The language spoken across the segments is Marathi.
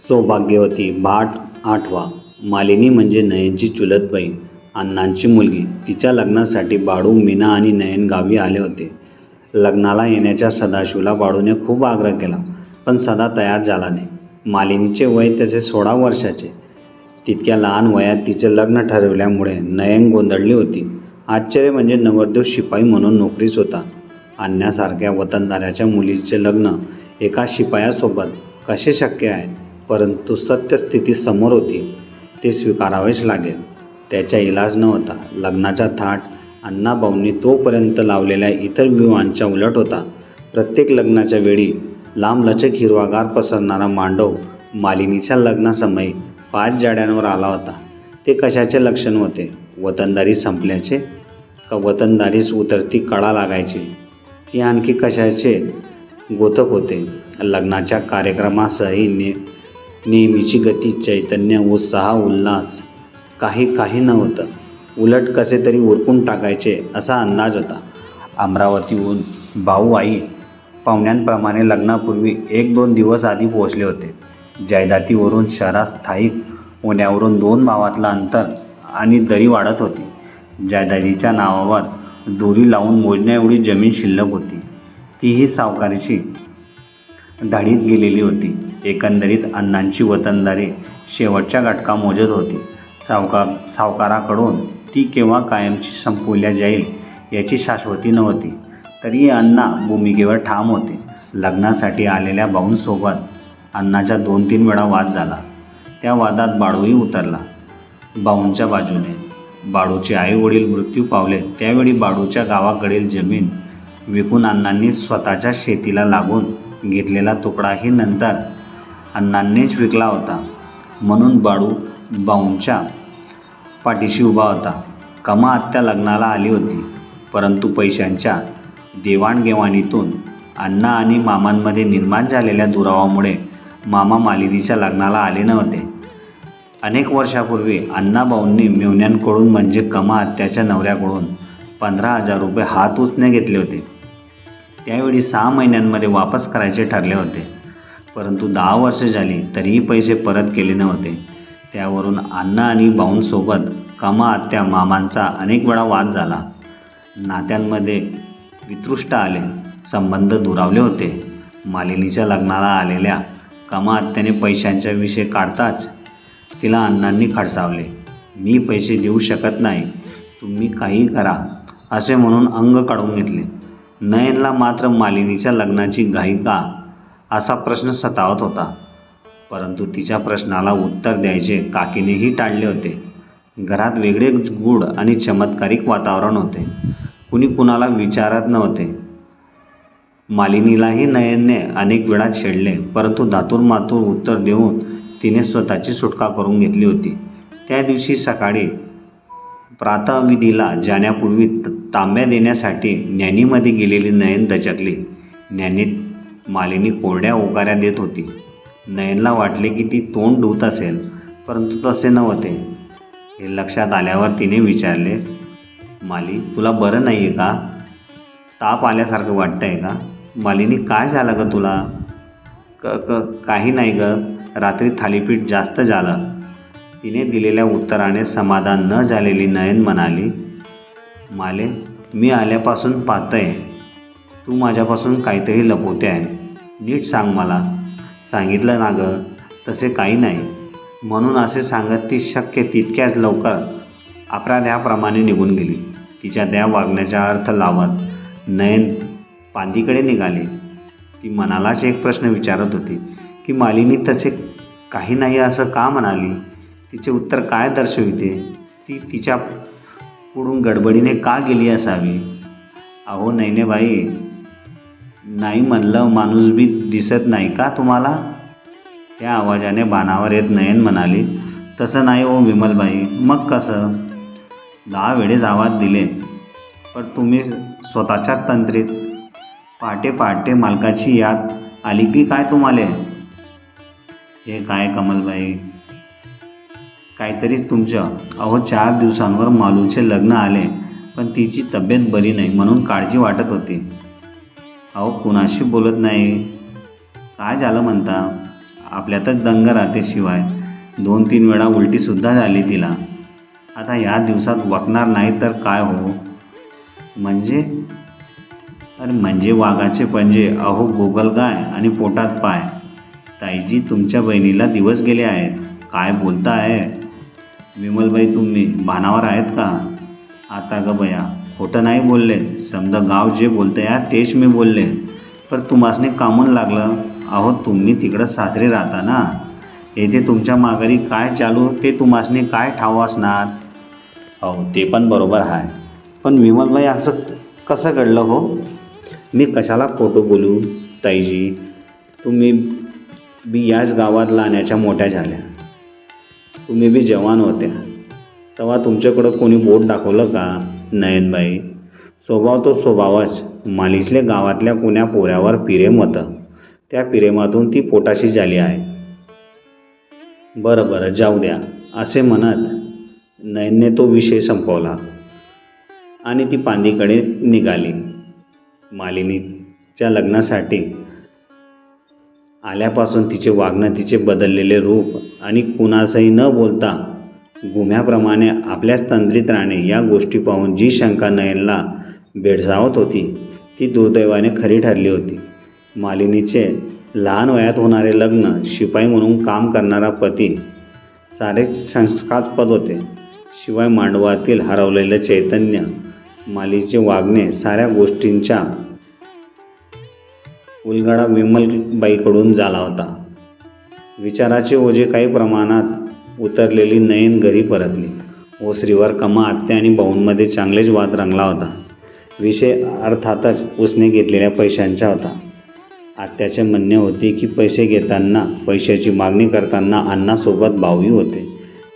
सौभाग्यवती भाट आठवा. मालिनी म्हणजे नयनची चुलत बहीण, अण्णांची मुलगी. तिच्या लग्नासाठी बाळू, मीना आणि नयन गावी आले होते. लग्नाला येण्याचा सदाशिवला बाळूने खूप आग्रह केला, पण सदा तयार झाला नाही. मालिनीचे वय त्याचे 16 वर्षाचे. तितक्या लहान वयात तिचे लग्न ठरवल्यामुळे नयन गोंधळली होती. आश्चर्य म्हणजे नवरदेव शिपाई म्हणून नोकरीस होता. अण्णासारख्या वतनदाराच्या मुलीचे लग्न एका शिपायासोबत कसे शक्य आहे? परंतु सत्यस्थिती समोर होती, ते स्वीकारावेच लागेल. त्याचा इलाज नव्हता. लग्नाचा थाट अण्णाभाऊंनी तोपर्यंत लावलेल्या इतर विवाहांच्या उलट होता. प्रत्येक लग्नाच्या वेळी लांबलचक हिरवागार पसरणारा मांडव मालिनीच्या लग्नासमयी 5 जाड्यांवर आला होता. ते कशाचे लक्षण होते? वतनदारी संपल्याचे, का वतनदारीस उतरती कळा लागायची, की आणखी कशाचे गोतक होते? लग्नाच्या कार्यक्रमासही नेहमीची गती, चैतन्य, उत्साह, उल्हास काही नव्हतं. उलट कसे तरी उरकून टाकायचे असा अंदाज होता. अमरावतीहून भाऊ आई पाहुण्यांप्रमाणे लग्नापूर्वी 1-2 दिवस आधी पोहोचले होते. जायदातीवरून शहरात स्थायिक होण्यावरून 2 भावातलं अंतर आणि दरी वाढत होती. जायदातीच्या नावावर दोरी लावून मोजण्याएवढी जमीन शिल्लक होती. तीही सावकारीची दाढीत गेलेली होती. एकंदरीत अण्णांची वतनदारी शेवटच्या घटका मोजत होती. सावकाराकडून ती केव्हा कायमची संपवल्या जाईल याची शाश्वती नव्हती. तरीही अण्णा भूमिकेवर ठाम होते. लग्नासाठी आलेल्या भाऊंसोबत अण्णाचा 2-3 वेळा वाद झाला. त्या वादात बाळूही उतरला भाऊंच्या बाजूने. बाळूचे आई वडील मृत्यू पावले त्यावेळी बाळूच्या गावाकडील जमीन विकून अण्णांनी स्वतःच्या शेतीला लागून घेतलेला तुकडाही नंतर अण्णांनीच विकला होता. म्हणून बाळू भाऊंच्या पाठीशी उभा होता. कमा आत्या लग्नाला आली होती, परंतु पैशांच्या देवाणघेवाणीतून अण्णा आणि मामांमध्ये निर्माण झालेल्या दुरावामुळे मामा मालिनीच्या लग्नाला आले नव्हते. अनेक वर्षापूर्वी अण्णाभाऊंनी मेव्हण्यांकडून म्हणजे कमा आत्याच्या नवऱ्याकडून 15,000 रुपये हात उसने घेतले होते. त्यावेळी 6 महिन्यांमध्ये वापस करायचे ठरले होते, परंतु 10 वर्षे झाली तरीही पैसे परत केले नव्हते. त्यावरून अण्णा आणि भाऊंसोबत कमा आत्या मामांचा अनेक वेळा वाद झाला. नात्यांमध्ये वितृष्ट आले, संबंध दुरावले होते. मालिनीच्या लग्नाला आलेल्या कमा आत्याने पैशांचा विषय काढताच तिला अण्णांनी खडसावले. मी पैसे देऊ शकत नाही, तुम्ही काही करा असे म्हणून अंग काढून घेतले. नयनला मात्र मालिनीच्या लग्नाची घाई का असा प्रश्न सतावत होता, परंतु तिच्या प्रश्नाला उत्तर द्यायचे काकीनेही टाळले होते. घरात वेगळे गूढ आणि चमत्कारिक वातावरण होते. कुणी कुणाला विचारत नव्हते. मालिनीलाही नयनने अनेक वेळा छेडले, परंतु धातूरमातूर उत्तर देऊन तिने स्वतःची सुटका करून घेतली होती. त्या दिवशी सकाळी प्रातःविधीला जाण्यापूर्वी तांब्या देण्यासाठी न्यानीमध्ये गेलेली नयन दचकली. न्यानीत मालिनी कोरड्या ओकाऱ्या देत होती. नयनला वाटले की ती तोंड धुत असेल, परंतु तसे नव्हते. हे लक्षात आल्यावर तिने विचारले, माली, तुला बरं नाही आहे का? ताप आल्यासारखं वाटतं आहे का? मालिनी, काय झालं ग तुला? काही नाही ग, रात्री थालीपीठ जास्त झालं. तिने दिलेल्या उत्तराने समाधान न झालेली नयन म्हणाली, माले, मी आल्यापासून पाहतंय तू माझ्यापासून काहीतरी लपवते आहे. नीट सांग मला. सांगितलं ना ग, तसे काही नाही. म्हणून असे सांगत ती शक्य तितक्याच लवकर अपराध्याप्रमाणे निघून गेली. तिच्या त्या वागण्याचा अर्थ लावत नयन पांदीकडे निघाली. ती मनालाच एक प्रश्न विचारत होती की मालिनी तसे काही नाही असं का म्हणाली? तिचे उत्तर काय दर्शविते? ती तिच्या पुढून गडबडीने का गेली असावी? अहो नयनेबाई, नाही म्हणलं माणूस बी दिसत नाही का तुम्हाला? त्या आवाजाने बाणावर येत नयन म्हणाली, तसं नाही हो विमलबाई. मग कसं? 10 वेळेस आवाज दिले, पण तुम्ही स्वतःच्या तंत्रीत. पहाटे पहाटे मालकाची याद आली की काय तुम्हाला? हे काय कमलबाई, काहीतरीच तुमचं. अहो 4 दिवसांवर मालूचे लग्न आले, पण तिची तब्येत बरी नाही म्हणून काळजी वाटत होती. अहो कुणाशी बोलत नाही? काय झालं म्हणता? आपल्यातच दंग राहते. शिवाय 2-3 वेळा उलटीसुद्धा झाली तिला. आता ह्या दिवसात वाकणार नाही तर काय हो? म्हणजे? अरे म्हणजे वाघाचे पंजे, अहो गोगलगाय आणि पोटात पाय. ताईजी, तुमच्या बहिणीला दिवस गेले आहेत. काय बोलताय? विमलबाई, तुम्ही भानावर आहेत का? आता ग बया, खोटं नाही बोलले. समजा गाव जे बोलतं या तेच मी बोलले. पण तुम्हासने कामून लागलं. अहो तुम्ही तिकडं सासरी राहता ना. येथे तुमच्या माघारी काय चालू ते तुम्हासने काय ठाव असणार. हो ते पण बरोबर आहे. पण विमलबाई, असं कसं घडलं हो? मी कशाला खोटं बोलू ताईजी. तुम्ही बी याच गावात लहानाच्या मोठ्या झाल्या. तुम्ही बी जवान होत्या तेव्हा तुमच्याकडं कोणी बोट दाखवलं का? नयनबाई, स्वभाव तो स्वभावच. मालिसले गावातल्या कुण्या पोऱ्यावर प्रेम होतं. त्या प्रेमातून ती पोटाशी झाली आहे. बरं बरं, जाऊ द्या. असे म्हणत नयनने तो विषय संपवला आणि ती पांदीकडे निघाली. मालिनीच्या लग्नासाठी आल्यापासून तिचे वागणं, तिचे बदललेले रूप आणि कुणासही न बोलता गुम्याप्रमाणे आपल्याच तंद्रीत राहणे या गोष्टी पाहून जी शंका नयनला भेडसावत होती ती दुर्दैवाने खरी ठरली होती. मालिनीचे लहान वयात होणारे लग्न, शिपाई म्हणून काम करणारा पती सारे संस्कारास्पद होते. शिवाय मांडवातील हरवलेलं चैतन्य, मालिनीचे वागणे, साऱ्या गोष्टींचा उलगडा विमलबाईकडून झाला होता. विचाराचे ओझे काही प्रमाणात उतरलेली नयन घरी परतली. ओसरीवर कमा आत्या आणि भाऊंमध्ये चांगलेच वाद रंगला होता. विषय अर्थातच उसने घेतलेल्या पैशांचा होता. आत्याचे म्हणणे होते की पैसे घेताना, पैशाची मागणी करताना अण्णासोबत भाऊही होते.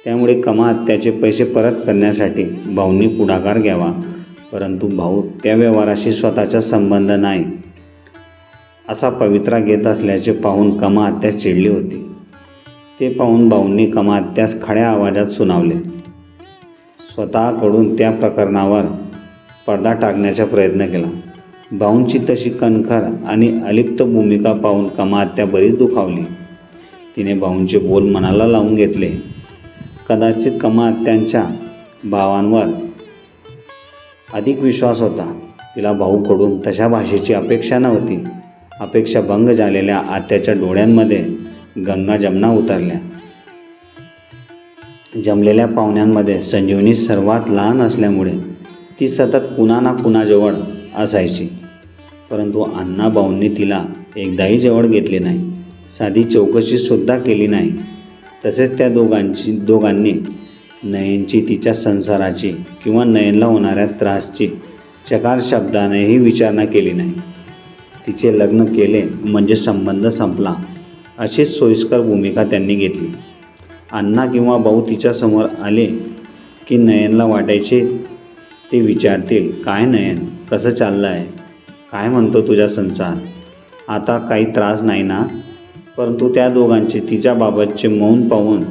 त्यामुळे कमा आत्याचे पैसे परत करण्यासाठी भाऊंनी पुढाकार घ्यावा. परंतु भाऊ त्या व्यवहाराशी स्वतःचा संबंध नाही असा पवित्रा घेत असल्याचे पाहून कमा आत्या चिडली होती. ते पाहून भाऊंनी कमा आत्यास खड्या आवाजात सुनावले. स्वतःकडून त्या प्रकरणावर पडदा टाकण्याचा प्रयत्न केला. भाऊंची तशी कणखर आणि अलिप्त भूमिका पाहून कमा आत्या बरीच दुखावली. तिने भाऊंचे बोल मनाला लावून घेतले. कदाचित कमा आत्यांच्या भावांवर अधिक विश्वास होता. तिला भाऊकडून तशा भाषेची अपेक्षा नव्हती. अपेक्षा भंग झालेल्या आत्याच्या डोळ्यांमध्ये गंगा जमुना उतरल्या. जमलेल्या पाहुण्यांमध्ये संजीवनी सर्वात लहान असल्यामुळे ती सतत कुणा ना कुणाजवळ असायची. परंतु अण्णाभाऊंनी तिला एकदाही जवळ घेतले नाही. साधी चौकशीसुद्धा केली नाही. तसेच त्या दोघांनी नयनची, तिच्या संसाराची किंवा नयनला होणाऱ्या त्रासची चकार शब्दानेही विचारणा केली नाही. तिचे लग्न केले म्हणजे संबंध संपला अशीच सोयीस्कर भूमिका त्यांनी घेतली. अण्णा किंवा भाऊ तिच्यासमोर आले की नयनला वाटायचे ते विचारतील, काय नयन, कसं चाललं आहे, काय म्हणतो तुझा संसार, आता काही त्रास नाही ना. परंतु त्या दोघांचे तिच्याबाबतचे मौन पाहून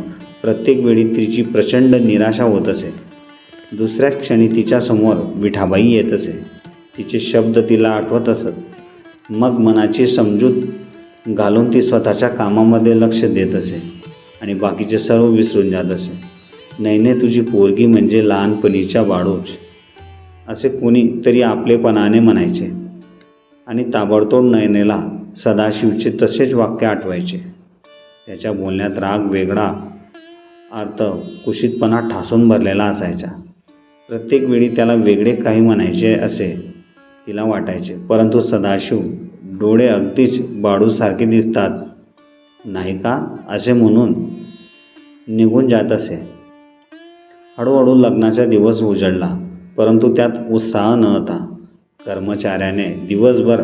प्रत्येक वेळी तिची प्रचंड निराशा होत असे. दुसऱ्या क्षणी तिच्यासमोर विठाबाई येत असे. तिचे शब्द तिला आठवत असत. मग मनाची समजूत घालून ती स्वतःच्या कामामध्ये लक्ष देत असे आणि बाकीचे सर्व विसरून जात असे. नयने, तुझी पोरगी म्हणजे लहानपणीच्या बाळूच, असे कोणी तरी आपलेपणाने म्हणायचे आणि ताबडतोब नयनेला सदाशिवचे तसेच वाक्य आठवायचे. त्याच्या बोलण्यात राग, वेगळा अर्थ, कुशीतपणा ठासून भरलेला असायचा. प्रत्येक वेळी त्याला वेगळे काही म्हणायचे असे तिला वाटायचे. परंतु सदाशिव डोळे अगदीच बाळूसारखे दिसतात नाही का असे म्हणून निघून जात असे. हळूहळू लग्नाचा दिवस उजळला, परंतु त्यात उत्साह नव्हता. कर्मचाऱ्याने दिवसभर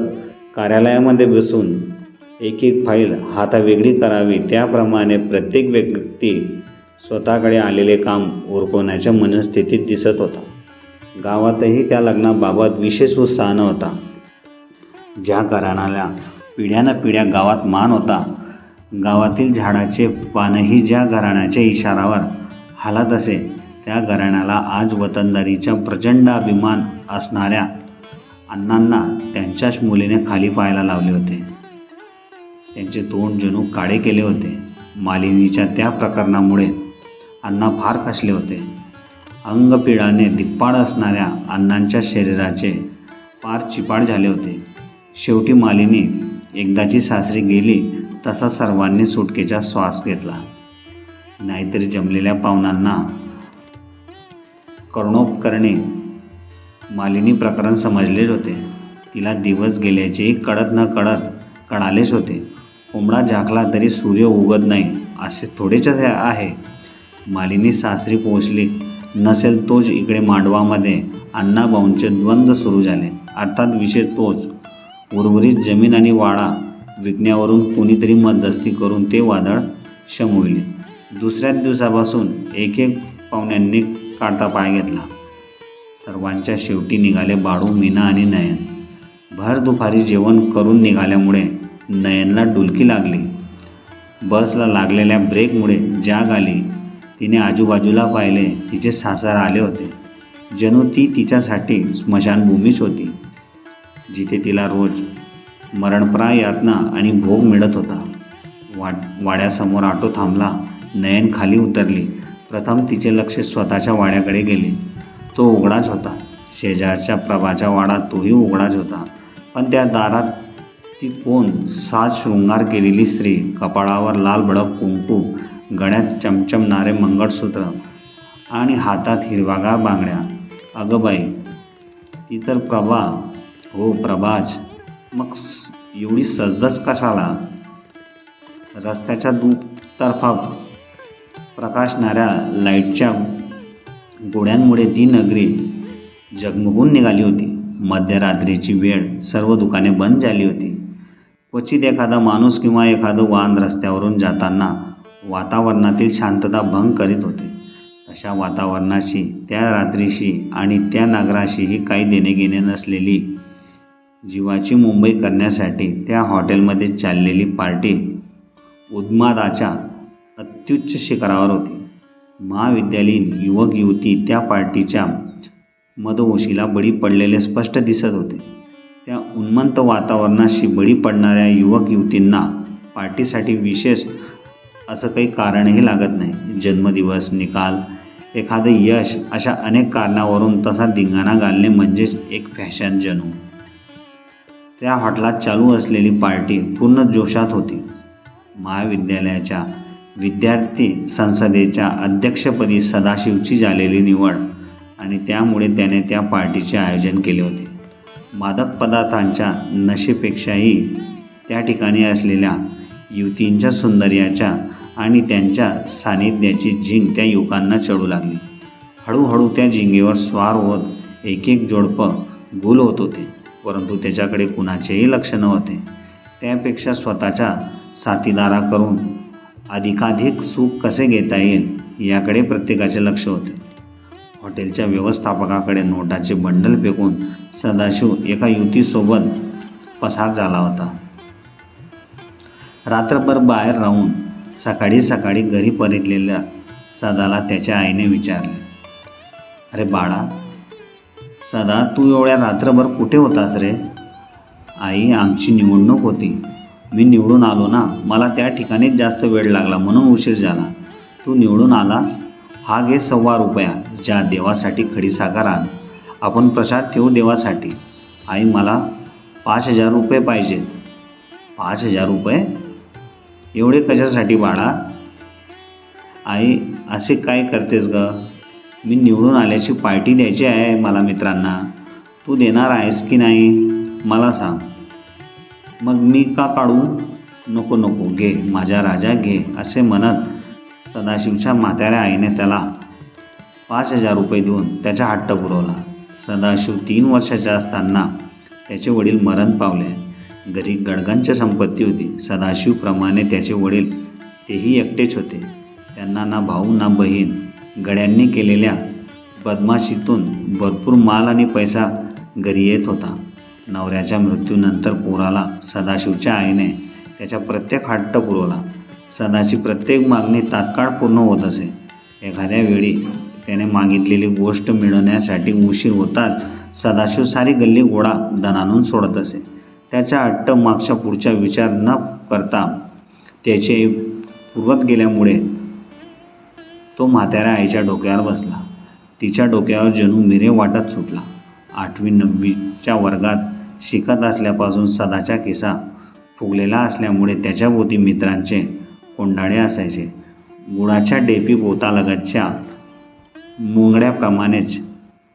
कार्यालयामध्ये बसून एक एक फाईल हातावेगळी करावी, त्याप्रमाणे प्रत्येक व्यक्ती स्वतःकडे आलेले काम उरकवण्याच्या मनस्थितीत दिसत होता. गावातही त्या लग्नाबाबत विशेष उत्साह नव्हता. ज्या घराण्याला पिढ्यानपिढ्या गावात मान होता, गावातील झाडाचे पानही ज्या घराण्याच्या इशारावर हालत असे, त्या घराण्याला आज वतनदारीचा प्रचंड अभिमान असणाऱ्या अण्णांना त्यांच्याच मुलीने खाली पाहायला लावले होते. त्यांचे तोंड जणू काळे केले होते. मालिनीच्या त्या प्रकरणामुळे अण्णा फार खचले होते. अंगपिढाने धिप्पाड असणाऱ्या अण्णांच्या शरीराचे पार चिपाड झाले होते. शेवटी मालिनी एकदाची सासरी गेली तसा सर्वांनी सुटकेचा श्वास घेतला. नाहीतरी जमलेल्या पाहुण्यांना करुणोपकरणे मालिनी प्रकरण समजलेच होते. तिला दिवस गेल्याचेही कळालेच होते. कोंबडा झाकला तरी सूर्य उगत नाही असे थोडेच आहे. मालिनी सासरी पोहोचली नसेल तोच इकडे मांडवामध्ये अण्णाभाऊंचे द्वंद्व सुरू झाले. अर्थात विषय तोच. उर्वरित जमीन आणि वाडा विकण्यावरून कोणीतरी मध्यस्थी करून ते वादळ शमविले. दुसऱ्याच दिवसापासून एक पाहुण्यांनी काढता पाय घेतला. सर्वांच्या शेवटी निघाले बाळू, मीना आणि नयन. भर दुपारी जेवण करून निघाल्यामुळे नयनला डुलकी लागली. बसला लागलेल्या ब्रेकमुळे जाग आली. तिने आजूबाजूला पाहिले. तिचे सासर आले होते. जणू ती तिच्यासाठी स्मशानभूमीच होती, जिथे तिला रोज मरणप्राय यातना आणि भोग मिळत होता. वाड्यासमोर ऑटो थांबला. नयन खाली उतरली. प्रथम तिचे लक्ष स्वतःच्या वाड्याकडे गेले. तो उघडाच होता. शेजारच्या प्रभाच्या वाडा तोही उघडाच होता. पण त्या दारात ती कोण साज शृंगार केलेली स्त्री, कपाळावर लाल भडक कुंकू, गळ्यात चमचमणारे मंगळसूत्र आणि हातात हिरवागार बांगड्या. अगं बाई, ती तर प्रभा. हो, प्रभाच. मग एवढी सजधज कशाला? रस्त्याच्या दुतर्फा प्रकाशणाऱ्या लाईटच्या गोळ्यांमुळे ती नगरी जगमगून निघाली होती. मध्यरात्रीची वेळ. सर्व दुकाने बंद झाली होती. क्वचित एखादा माणूस किंवा एखादं वाहन रस्त्यावरून जाताना वातावरणातील शांतता भंग करीत होते. तशा वातावरणाशी, त्या रात्रीशी आणि त्या नगराशीही काही देणेघेणे नसलेली जीवाची मुंबई करण्यासाठी त्या हॉटेलमध्ये चाललेली पार्टी उन्मादाच्या अत्युच्च शिखरावर होती. महाविद्यालयीन युवक युवती त्या पार्टीच्या मदहोशीला बळी पडलेले स्पष्ट दिसत होते. त्या उन्मत्त वातावरणाशी बळी पडणाऱ्या युवक युवतींना पार्टीसाठी विशेष असं काही कारणही लागत नाही. जन्मदिवस, निकाल, एखादं यश अशा अनेक कारणावरून तसा धिंगाणा घालणे म्हणजेच एक फॅशन जणू. त्या हॉटेलात चालू असलेली पार्टी पूर्ण जोशात होती. महाविद्यालयाच्या विद्यार्थी संसदेच्या अध्यक्षपदी सदाशिवची झालेली निवड आणि त्यामुळे त्याने त्या पार्टीचे आयोजन केले होते. मादक पदार्थांच्या नशेपेक्षाही त्या ठिकाणी असलेल्या युवतींच्या सौंदर्याच्या आणि त्यांच्या सान्निध्याची झिंग त्या युवकांना चढू लागली. हळूहळू त्या झिंगेवर स्वार होत एक एक जोडपं गुल होत होते. परंतु त्याच्याकडे कुणाचेही लक्ष नव्हते. त्यापेक्षा स्वतःच्या साथीदाराकडून अधिकाधिक सुख कसे घेता येईल याकडे प्रत्येकाचे लक्ष होते. हॉटेलच्या व्यवस्थापकाकडे नोटाचे बंडल फेकून सदाशिव एका युवतीसोबत पसार झाला होता. रात्रभर बाहेर राहून सकाळी सकाळी घरी परतलेल्या सदाला त्याच्या आईने विचारले, अरे बाळा, सदा, तू एवढ्या रात्रभर कुठे होतास रे? आई, आमची निवडणूक होती. मी निवडून आलो ना. मला त्या ठिकाणीच जास्त वेळ लागला म्हणून उशीर झाला. तू निवडून आलास? हा घे ₹1.25. ज्या देवासाठी खडीसाखर आण. आपण प्रसाद ठेवू देवासाठी. आई, मला ₹5,000 पाहिजेत. ₹5,000? एवढे कशासाठी बाळा? आई, असे काय करतेस ग? मी निवडून आल्याची पार्टी द्यायची आहे मला मित्रांना. तू देणार आहेस की नाही मला सांग. मग मी का काढू? नको नको, घे माझा राजा, घे, असे म्हणत सदाशिवच्या म्हाताऱ्या आईने त्याला ₹5,000 देऊन त्याचा हट्ट पुरवला. सदाशिव 3 वर्षाचा असताना त्याचे वडील मरण पावले. घरी गडगंच संपत्ती होती. सदाशिवप्रमाणे त्याचे वडील तेही एकटेच होते. त्यांना ना भाऊ ना बहीण. गड्यांनी केलेल्या बदमाशीतून भरपूर माल आणि पैसा घरी येत होता. नवऱ्याच्या मृत्यूनंतर पोराला सदाशिवच्या आईने त्याच्या प्रत्येक हट्ट पुरवला. सदाची प्रत्येक मागणी तात्काळ पूर्ण होत असे. एखाद्या वेळी त्याने मागितलेली गोष्ट मिळवण्यासाठी उशीर होताच सदाशिव सारी गल्ली गोळा धन आणून सोडत असे. त्याचा हट्ट मागच्या पुढचा विचार न करता त्याची आई पुरवत गेल्यामुळे तो म्हाताऱ्या आईच्या डोक्यावर बसला. तिच्या डोक्यावर जणू मिरे वाटत सुटला. 8वी-9वीच्या वर्गात शिकत असल्यापासून सदाचा खिसा फुगलेला असल्यामुळे त्याच्याभोवती मित्रांचे कोंडाळे असायचे. गुळाच्या डेपी बोतालगतच्या मुंगड्याप्रमाणेच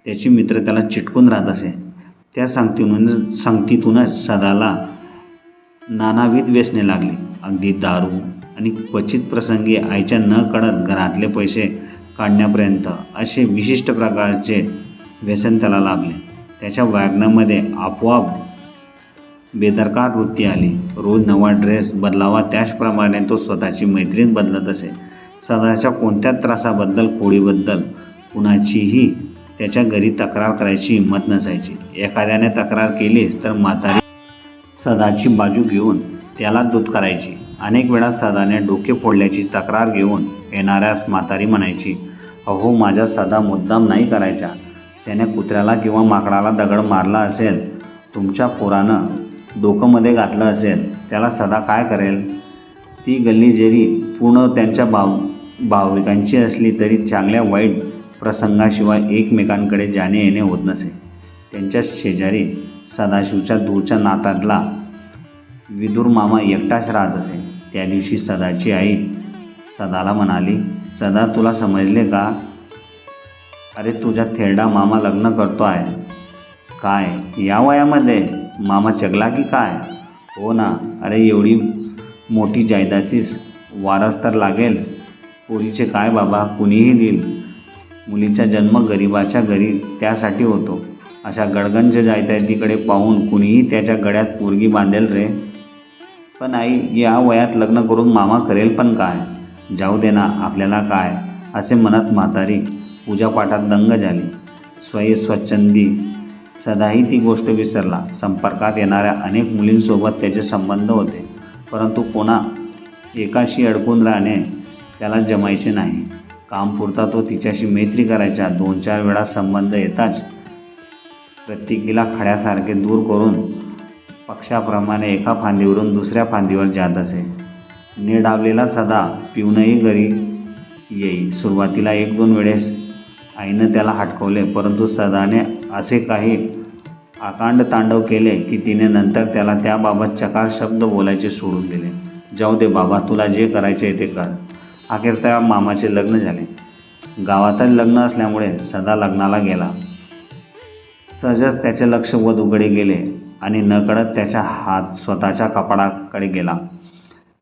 त्याची मित्र त्याला चिटकून राहत असे. त्या संगतीतूनच सदाला नानाविध व्यसने लागली. अगदी दारू आणि क्वचित प्रसंगी आईच्या न कळत घरातले पैसे काढण्यापर्यंत असे विशिष्ट प्रकारचे व्यसन त्याला लाभले. त्याच्या वागण्यामध्ये आपोआप बेदरकार वृत्ती आली. रोज नवा ड्रेस बदलावा त्याचप्रमाणे तो स्वतःची मैत्रीण बदलत असे. सदाच्या कोणत्या त्रासाबद्दल खोडीबद्दल कुणाचीही त्याच्या घरी तक्रार करायची हिंमत नसायची. एखाद्याने तक्रार केलीच तर म्हातारी सदाची बाजू घेऊन त्याला दूत करायची. अनेक वेळा सदाने डोके फोडल्याची तक्रार घेऊन येणाऱ्यास म्हातारी म्हणायची, अहो माझा सदा मुद्दाम नाही करायचा. त्याने कुत्र्याला किंवा माकडाला दगड मारला असेल, तुमच्या पोरानं डोकं मध्ये घातलं असेल, त्याला सदा काय करेल. ती गल्ली जरी पूर्ण त्यांच्या भाविकांची असली तरी चांगल्या वाईट प्रसंगाशिवाय एकमेकांकडे जाणे येणे होत नसे. त्यांच्या शेजारी सदाशिवच्या दूरच्या नात्यातला विदुर मामा एकटाच राहत असे. त्या दिवशी सदाची आई सदाला म्हणाली, सदा तुला समजले का? अरे तुझा थेरडा मामा लग्न करतो आहे. काय या वयामध्ये? मामा चगला की काय? हो ना. अरे एवढी मोठी जायदादीस वारस तर लागेल. पोरीचे काय बाबा, कुणीही देईल. मुलीचा जन्म गरिबाच्या घरी त्यासाठी होतो. अशा गडगंज जायदादीकडे पाहून कुणीही त्याच्या गळ्यात पोरगी बांधेल रे. पण आई, या वयात लग्न करून मामा करेल पण काय? जाऊ दे ना, आपल्याला काय, असे म्हणत म्हातारी पूजापाठात दंग झाली. स्वच्छंदी सदाही ती गोष्ट विसरला. संपर्कात येणाऱ्या अनेक मुलींसोबत त्याचे संबंध होते, परंतु कोणा एकाशी अडकून राहणे त्याला जमायचे नाही. कामपुरता तो तिच्याशी मैत्री करायचा. 2-4 वेळा संबंध येताच प्रत्येकीला खड्यासारखे दूर करून पक्षाप्रमाणे एका फांदीवरून दुसऱ्या फांदीवर जात असे. निडावलेला सदा पिऊनही घरी येई. सुरुवातीला 1-2 वेळेस आईनं त्याला हटकवले, परंतु सदाने असे काही आकांड तांडव केले की तिने नंतर त्याला त्याबाबत चकार शब्द बोलायचे सोडून दिले. जाऊ दे बाबा, तुला जे करायचे ते कर. अखेर त्या मामाचे लग्न झाले. गावातच लग्न असल्यामुळे सदा लग्नाला गेला. सहजच त्याचे लक्ष वधूकडे गेले आणि नकळत त्याचा हात स्वतःच्या कपाळाकडे गेला.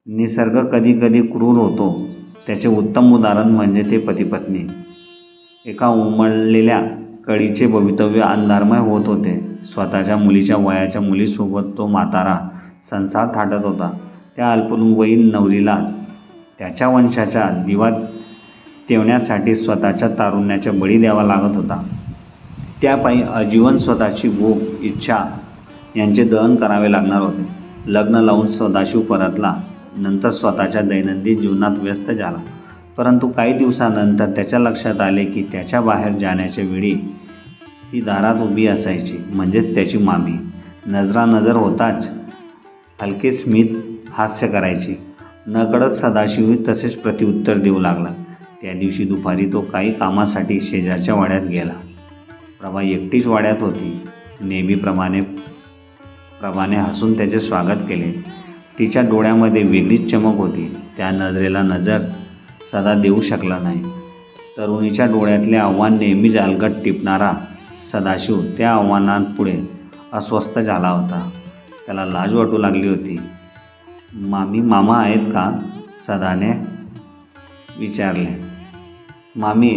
निसर्ग कधी कधी क्रूर होतो. त्याचे उत्तम उदाहरण म्हणजे ते पती-पत्नी. एका उमललेल्या कळीचे भवितव्य अंधारमय होत होते. स्वतःच्या मुलीच्या वयाच्या मुलीसोबत तो म्हातारा संसार थाटत होता. त्या अल्पवयीन नवरीला त्याच्या वंशाचा दिवा तेवण्यासाठी स्वतःच्या तारुण्याचा बळी द्यावा लागत होता. त्यापायी आजीवन स्वतःची भूक, इच्छा यांचे दहन करावे लागणार होते. लग्न लावून सदाशिव परतला. नंतर स्वतःच्या दैनंदिन जीवनात व्यस्त झाला. परंतु काही दिवसानंतर त्याच्या लक्षात आले की त्याच्या बाहेर जाण्याच्या वेळी ती दारात उभी असायची, म्हणजेच त्याची मामी. नजरानजर होताच हलके स्मित हास्य करायची. नकळत सदाशिवही तसेच प्रत्युत्तर देऊ लागला. त्या दिवशी दुपारी तो काही कामासाठी शेजारच्या वाड्यात गेला. प्रभा एकटीच वाड्यात होती. नेहमीप्रमाणे प्रभाने हसून त्याचे स्वागत केले. तिच्या डोळ्यामध्ये वेगळीच चमक होती. त्या नजरेला नजर सदा देऊ शकला नाही. तरुणीच्या डोळ्यातले आव्हान नेहमीच अलगट टिपणारा सदाशिव त्या आव्हानांपुढे अस्वस्थ झाला होता. त्याला लाज वाटू लागली होती. मामा आहेत का? सदाने विचारले. मामी?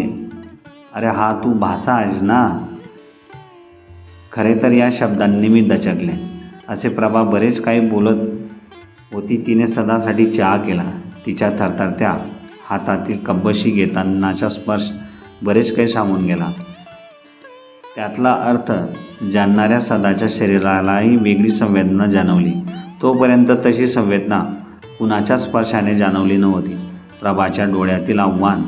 अरे हा तू भासा आहेस ना? खरे तर या शब्दांनी मी दचकले. असे प्रभा बरेच काही बोलत होती. तिने सदासाठी चहा केला. तिच्या थरथरत्या हातातील कब्बशी घेतानाचा स्पर्श बरेच काही सांगून गेला. त्यातला अर्थ जाणणाऱ्या सदाच्या शरीरालाही वेगळी संवेदना जाणवली. तोपर्यंत तशी संवेदना कुणाच्या स्पर्शाने जाणवली नव्हती. प्रभाच्या डोळ्यातील आव्हान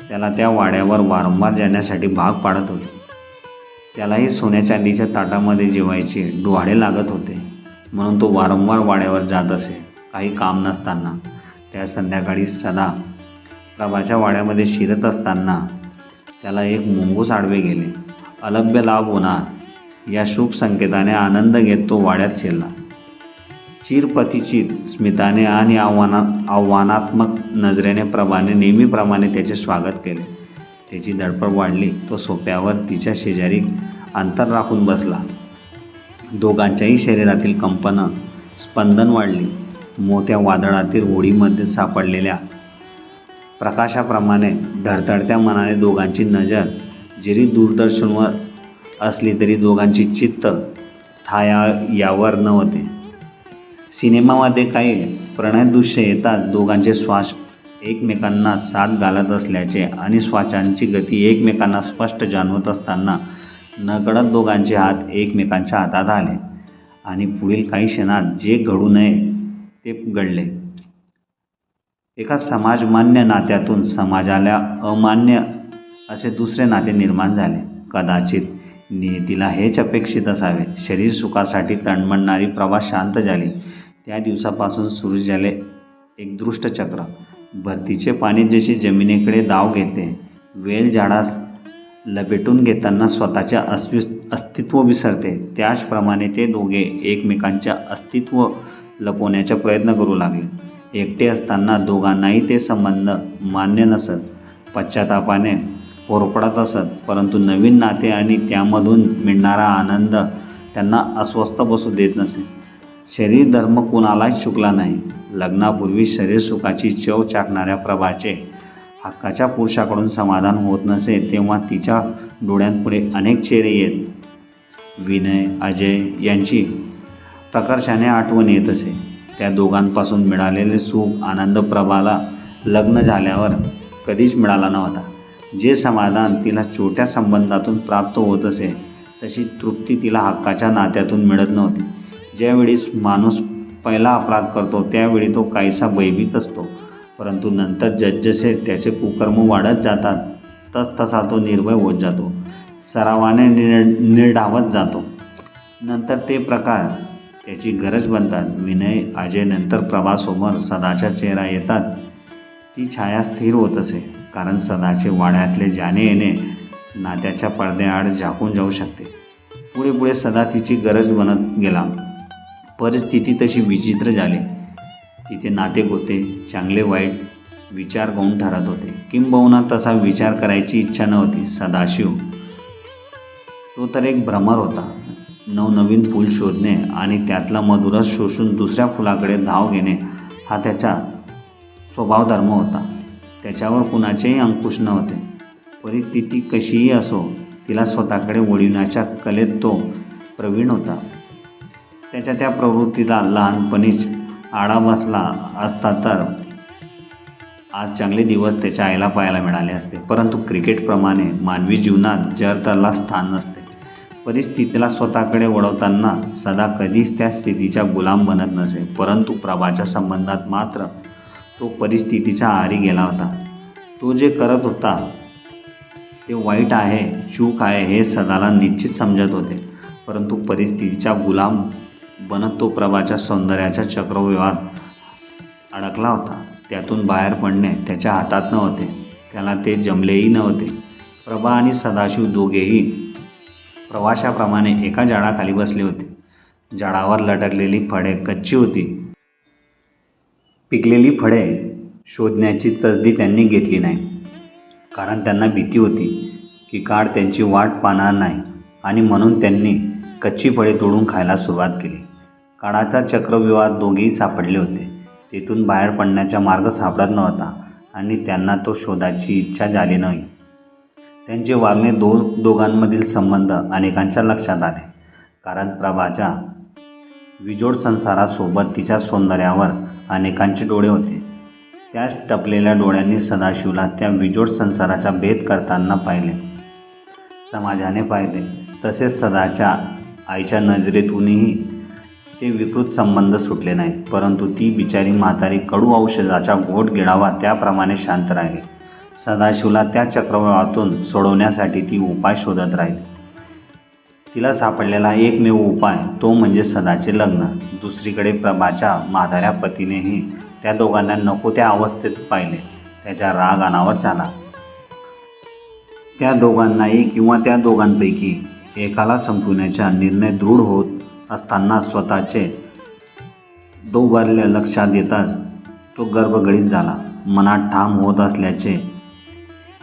त्याला त्या वाड्यावर वारंवार जाण्यासाठी भाग पाडत होते. त्यालाही सोन्या चांदीच्या ताटामध्ये जेवायचे डोहाळे लागत होते, म्हणून तो वारंवार वाड्यावर जात असे. काही काम नसताना. त्या संध्याकाळी सदा प्रभाच्या वाड्यामध्ये शिरत असताना त्याला एक मुंगूस आडवे गेले. अलभ्य लाभ होणार या शुभ संकेताने आनंद घेत तो वाड्यात शिरला. चिरपतिचित स्मिताने आणि आव्हानात्मक नजरेने प्रभाने नेहमीप्रमाणे त्याचे स्वागत केले. त्याची धडपड वाढली. तो सोफ्यावर तिच्या शेजारी अंतर राखून बसला. दोघांच्याही शरीरातील स्पंदन वाढली. मोठ्या वादळातील होडीमध्ये सापडलेल्या प्रकाशाप्रमाणे धडधडत्या मनाने दोघांची नजर जरी दूरदर्शनवर असली तरी दोघांची चित्त यावर नव्हते. सिनेमामध्ये काही प्रणयदृश्य येतात. दोघांचे श्वास एकमेकांना साथ घालत असल्याचे आणि श्वासांची गती एकमेकांना स्पष्ट जाणवत असताना नकळत दोघांचे हात एकमेकांच्या हातात आले आणि पुढील काही क्षणात जे घडू नये ते घडले. एका समाजमान्य नात्यातून समाजाला अमान्य असे दुसरे नाते निर्माण झाले. कदाचित नियतीला हेच अपेक्षित असावे. शरीर सुखासाठी तणमणणारी प्रभा शांत झाली. त्या दिवसापासून सुरू झाले एक दृष्ट चक्र. भरतीचे पाणी जसे जमिनीकडे धाव घेते, वेल झाडास लपेटून घेताना स्वतःचे अस्तित्व विसरते, त्याचप्रमाणे ते दोघे एकमेकांच्या अस्तित्व लपवण्याचा प्रयत्न करू लागले. एकटे असताना दोघांनाही ते संबंध मान्य नसत. पश्चातापाने होरपळत असत. परंतु नवीन नाते आणि त्यामधून मिळणारा आनंद त्यांना अस्वस्थ बसू देत नसे. शरीर धर्म कुणालाच चुकला नाही. लग्नापूर्वी शरीर सुखाची चव चाकणाऱ्या प्रभाचे हक्काच्या पुरुषाकडून समाधान होत नसे तेव्हा तिच्या डोळ्यांपुढे अनेक चेहरे येत. विनय, अजय यांची प्रकर्षाने आठवण येत असे. त्या दोघांपासून मिळालेले सुख आनंद प्रभाला लग्न झाल्यावर कधीच मिळाला नव्हता. जे समाधान तिला छोट्या संबंधातून प्राप्त होत असे तशी तृप्ती तिला हक्काच्या नात्यातून मिळत नव्हती. ज्यावेळीस माणूस पहिला अपराध करतो त्यावेळी तो काहीसा भयभीत असतो, परंतु नंतर जसजसे त्याचे कुकर्म वाढत जातात तसतसा तो निर्भय होत जातो, सरावाने निर्ढावत जातो. नंतर ते प्रकार त्याची गरज बनतात. विनय, अजय नंतर प्रभासमोर सदाचा चेहरा येतात ती छाया स्थिर होत असे, कारण सदाचे वाड्यातले जाणे येणे नात्याच्या पडद्याआड झाकून जाऊ शकते. पुढे पुढे सदा तिची गरज बनत गेला. परिस्थिती तशी विचित्र झाली. तिथे नाते होते, चांगले वाईट विचार गौण ठरत होते. किंबहुना तसा विचार करायची इच्छा नव्हती. सदाशिव तो तर एक भ्रमर होता. नवनवीन फूल शोधणे आणि त्यातला मधुरस शोषून दुसऱ्या फुलाकडे धाव घेणे हा त्याचा स्वभावधर्म होता. त्याच्यावर कुणाचेही अंकुश नव्हते. परिस्थिती कशीही असो तिला स्वतःकडे वळविण्याच्या कलेत तो प्रवीण होता. त्याच्या त्या प्रवृत्तीला लहानपणीच आळा बसला असता तर आज चांगले दिवस त्याच्या आईला पाहायला मिळाले असते. परंतु क्रिकेटप्रमाणे मानवी जीवनात जरतरला स्थान नसते. परिस्थितीला स्वतःकडे वळवताना सदा कधीच त्या स्थितीचा गुलाम बनत नसे. परंतु प्रभाच्या संबंधात मात्र तो परिस्थितीच्या आहारी गेला होता. तो जे करत होता ते वाईट आहे, चूक आहे हे सदाला निश्चित समजत होते. परंतु परिस्थितीचा गुलाम बनत तो प्रभाच्या सौंदर्याच्या चक्रव्यूहात अडकला होता. त्यातून बाहेर पडणे त्याच्या हातात नव्हते. त्याला ते जमलेही नव्हते. प्रभा आणि सदाशिव दोघेही प्रवाशाप्रमाणे एका झाडाखाली बसले होते. झाडावर लटकलेली फळे कच्ची होती. पिकलेली फळे शोधण्याची तसदी त्यांनी घेतली नाही, कारण त्यांना भीती होती की काळ त्यांची वाट पाहणार नाही, आणि म्हणून त्यांनी कच्ची फळे तोडून खायला सुरुवात केली. काळाच्या चक्रव्यूहात दोघेही सापडले होते. तेथून बाहेर पडण्याचा मार्ग सापडत नव्हता आणि त्यांना तो शोधायची इच्छा झाली नाही. त्यांचे वागणे दोघांमधील संबंध अनेकांच्या लक्षात आले, कारण प्रभाच्या विजोड संसारासोबत तिच्या सौंदर्यावर अनेकांचे डोळे होते. त्याच टपलेल्या डोळ्यांनी सदाशिवला त्या विजोड संसाराचा भेद करताना पाहिले, समाजाने पाहिले. तसेच सदाच्या आईच्या नजरेतूनही ते विकृत संबंध सुटले नाहीत. परंतु ती बिचारी म्हातारी कडू औषधाचा घोट गिळावा त्याप्रमाणे शांत राहिली. सदाशिवला त्या चक्रव्यूहातून सोडवण्यासाठी ती उपाय शोधत राहिली. तिला सापडलेला एकमेव उपाय तो म्हणजे सदाचे लग्न. दुसरीकडे प्रभाच्या म्हाताऱ्या पतीनेही त्या दोघांना नको त्या अवस्थेत पाहिले. त्याचा राग अनावर झाला. त्या दोघांनाही किंवा त्या दोघांपैकी एकाला संपवण्याचा निर्णय दृढ होत असताना स्वतःचे दौर्बल्य लक्षात येताच तो गर्भगडीत झाला. मनात ठाम होत असल्याचे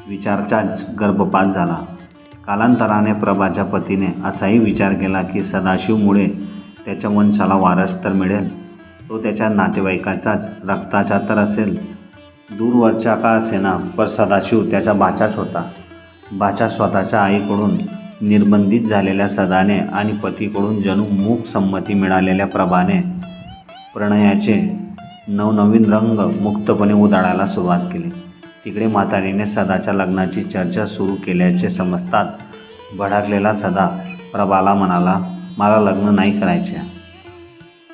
विचाराचाच गर्भपात झाला. कालांतराने प्रभाच्या पतीने असाही विचार केला की सदाशिवमुळे त्याच्या वंशाला वारस तर मिळेल, तो त्याच्या नातेवाईकाचाच रक्ताचा तर असेल. दूरवरचा का असेना, पण सदाशिव त्याचा भाचाच होता. भाचा स्वतःच्या आईकडून निर्बंधित झालेल्या सदाने आणि पतीकडून जणू मूक संमती मिळालेल्या प्रभाने प्रणयाचे नवनवीन रंग मुक्तपणे उधळायला सुरुवात केली. तिकडे म्हातारीने सदाच्या लग्नाची चर्चा सुरू केल्याचे समजतात भडकलेला सदा प्रभाला म्हणाला, मला लग्न नाही करायचे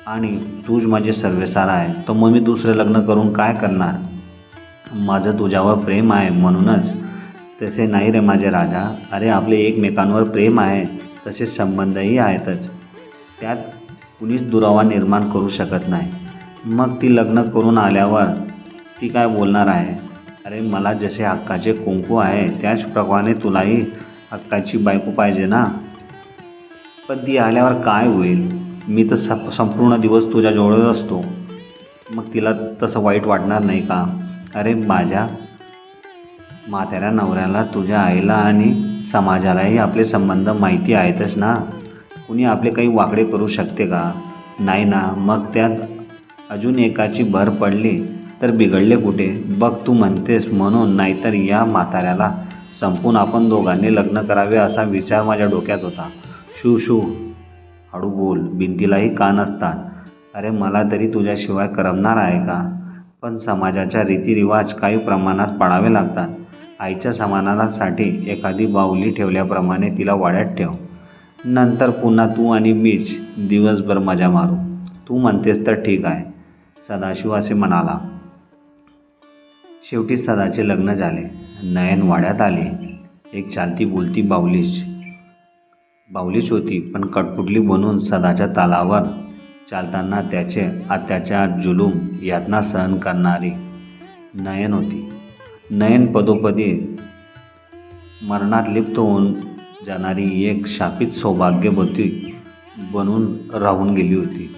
आणि तूच माझे सर्वेसार आहे, तर मग मी दुसरे लग्न करून काय करणार? माझं तुझ्यावर प्रेम आहे म्हणूनच. तसे नाही रे माझे राजा. अरे आपले एकमेकांवर प्रेम आहे, तसे संबंधही आहेतच. त्यात कुणीच दुरावा निर्माण करू शकत नाही. मग ती लग्न करून आल्यावर ती काय बोलणार आहे? अरे मला जसे हक्काचे कुंकू आहे त्याचप्रमाणे तुलाही हक्काची बायको पाहिजे ना. पण ती आल्यावर काय होईल? मी तर संपूर्ण दिवस तुझ्याजवळच असतो. मग तिला तसं वाईट वाटणार नाही का? अरे माझ्या म्हाताऱ्या नवऱ्याला, तुझ्या आईला आणि समाजालाही आपले संबंध माहिती आहेतच ना. कुणी आपले काही वाकडे करू शकते का? नाही ना. मग त्यात अजून एकाची भर पडली तर बिघडले कुठे? बघ तू म्हणतेस म्हणून, नाहीतर या म्हाताऱ्याला संपून आपण दोघांनी लग्न करावे असा विचार माझ्या डोक्यात होता. शू शू, हळू बोल, भिंतीलाही कान असतात. अरे मला तरी तुझ्याशिवाय करमणार आहे का? पण समाजाच्या रीतिरिवाज काही प्रमाणात पाळावे लागतात. आईच्या समाधानासाठी एखादी बाहुली ठेवल्याप्रमाणे तिला वाड्यात ठेव. नंतर पुन्हा तू आणि मीच दिवसभर मजा मारू. तू म्हणतेस तर ठीक आहे, सदाशिव असे म्हणाला. शेवटी सदाचे लग्न झाले. नयन वाड्यात आली. एक चालती बोलती बाहुलीच होती, पण कटपुटली बनून सदाच्या तालावर चालताना त्याचे अत्याचार, जुलूम, यातना सहन करणारी नयन होती. नयन पदोपदी मरणात लिप्त होऊन जाणारी एक शापित सौभाग्यवती बनून राहून गेली होती.